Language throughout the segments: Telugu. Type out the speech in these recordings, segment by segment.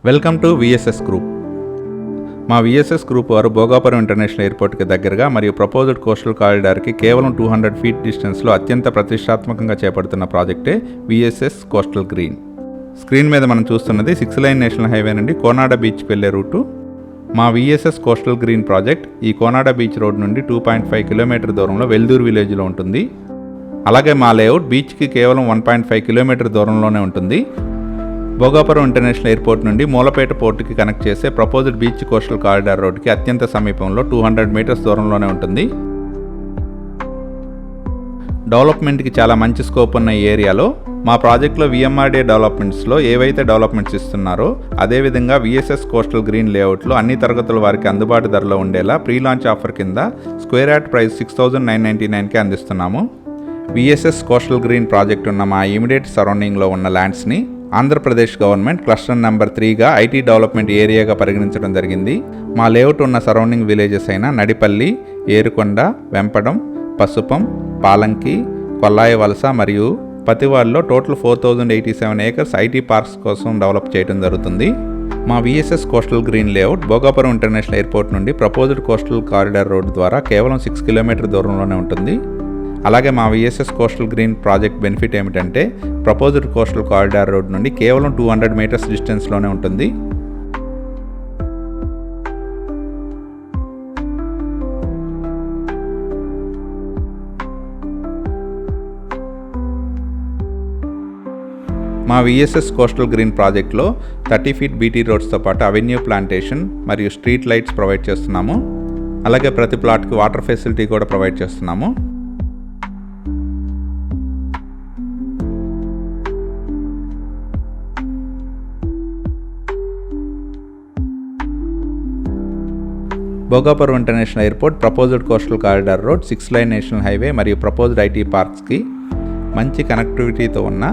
Welcome to VSS group. మా విఎస్ఎస్ గ్రూప్ వారు భోగాపురం ఇంటర్నేషనల్ ఎయిర్పోర్ట్కి దగ్గరగా మరియు ప్రపోజ్డ్ కోస్టల్ కారిడార్కి కేవలం 200 ఫీట్ డిస్టెన్స్లో అత్యంత ప్రతిష్టాత్మకంగా చేపడుతున్న ప్రాజెక్టే విఎస్ఎస్ కోస్టల్ గ్రీన్. స్క్రీన్ మీద మనం చూస్తున్నది 6 లైన్ నేషనల్ హైవే నుండి కోనాడ బీచ్కి వెళ్లే రూటు. మా విఎస్ఎస్ కోస్టల్ గ్రీన్ ప్రాజెక్ట్ ఈ కోనాడ బీచ్ రోడ్ నుండి 2.5 కిలోమీటర్ దూరంలో వెల్దూర్ విలేజ్లో ఉంటుంది. అలాగే మా లేఅవుట్ బీచ్కి కేవలం 1.5 కిలోమీటర్ దూరంలోనే ఉంటుంది. భోగాపురం ఇంటర్నేషనల్ ఎయిర్పోర్ట్ నుండి మూలపేట పోర్టుకి కనెక్ట్ చేసే ప్రపోజ్డ్ బీచ్ కోస్టల్ కారిడార్ రోడ్కి అత్యంత సమీపంలో 200 మీటర్స్ దూరంలోనే ఉంటుంది. డెవలప్మెంట్కి చాలా మంచి స్కోప్ ఉన్న ఈ ఏరియాలో మా ప్రాజెక్ట్లో విఎంఆర్డీఏ డెవలప్మెంట్స్లో ఏవైతే డెవలప్మెంట్స్ ఇస్తున్నారో అదేవిధంగా విఎస్ఎస్ కోస్టల్ గ్రీన్ లేఅవుట్లో అన్ని తరగతుల వారికి అందుబాటు ధరలో ఉండేలా ప్రీ లాంచ్ ఆఫర్ కింద స్క్వేర్ యార్డ్ ప్రైస్ 6,999కి అందిస్తున్నాము. విఎస్ఎస్ కోస్టల్ గ్రీన్ ప్రాజెక్ట్ ఉన్న మా ఇమీడియట్ సరౌండింగ్లో ఉన్న ల్యాండ్స్ని ఆంధ్రప్రదేశ్ గవర్నమెంట్ క్లస్టర్ నెంబర్ 3గా ఐటీ డెవలప్మెంట్ ఏరియాగా పరిగణించడం జరిగింది. మా లేఅవుట్ ఉన్న సరౌండింగ్ విలేజెస్ అయిన నడిపల్లి, ఏరుకొండ, వెంపడం, పసుపం, పాలంకి, కొల్లాయి వలస మరియు పతివాడలో టోటల్ 4,087 ఏకర్స్ ఐటీ పార్క్స్ కోసం డెవలప్ చేయడం జరుగుతుంది. మా VSS coastal green layout Bhogapuram international airport నుండి ప్రపోజ్డ్ కోస్టల్ కారిడార్ రోడ్ ద్వారా కేవలం 6 కిలోమీటర్ దూరంలోనే ఉంటుంది. అలాగే మా VSS coastal green project benefit ఏమిటంటే ప్రపోజ్డ్ కోస్టల్ కారిడార్ రోడ్ నుండి కేవలం 200 మీటర్స్ డిస్టెన్స్లోనే ఉంటుంది. మా విఎస్ఎస్ కోస్టల్ గ్రీన్ ప్రాజెక్ట్లో 30 ఫీట్ బీటీ రోడ్స్తో పాటు అవెన్యూ ప్లాంటేషన్ మరియు స్ట్రీట్ లైట్స్ ప్రొవైడ్ చేస్తున్నాము. అలాగే ప్రతి ప్లాట్కి వాటర్ ఫెసిలిటీ కూడా ప్రొవైడ్ చేస్తున్నాము. Bhogapuram international airport, proposed coastal corridor road, 6 line national highway మరియు ప్రపోజ్డ్ ఐటీ పార్క్స్కి మంచి కనెక్టివిటీతో ఉన్న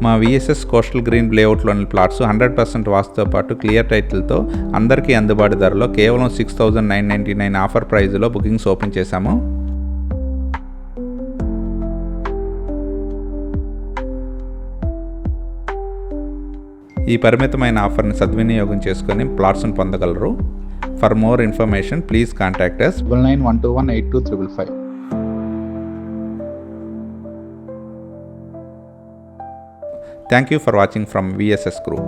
మా విఎస్ఎస్ కోస్టల్ గ్రీన్ లేఅవుట్లోని ప్లాట్స్ 100% వాస్తుతో పాటు క్లియర్ టైటిల్తో అందరికీ అందుబాటు ధరలో కేవలం 6,999 ఆఫర్ ప్రైజ్లో బుకింగ్స్ ఓపెన్ చేశాము. ఈ పరిమితమైన ఆఫర్ని సద్వినియోగం చేసుకొని ప్లాట్స్ను పొందగలరు. For more information, please contact us 9912182555. Thank you for watching from VSS Group.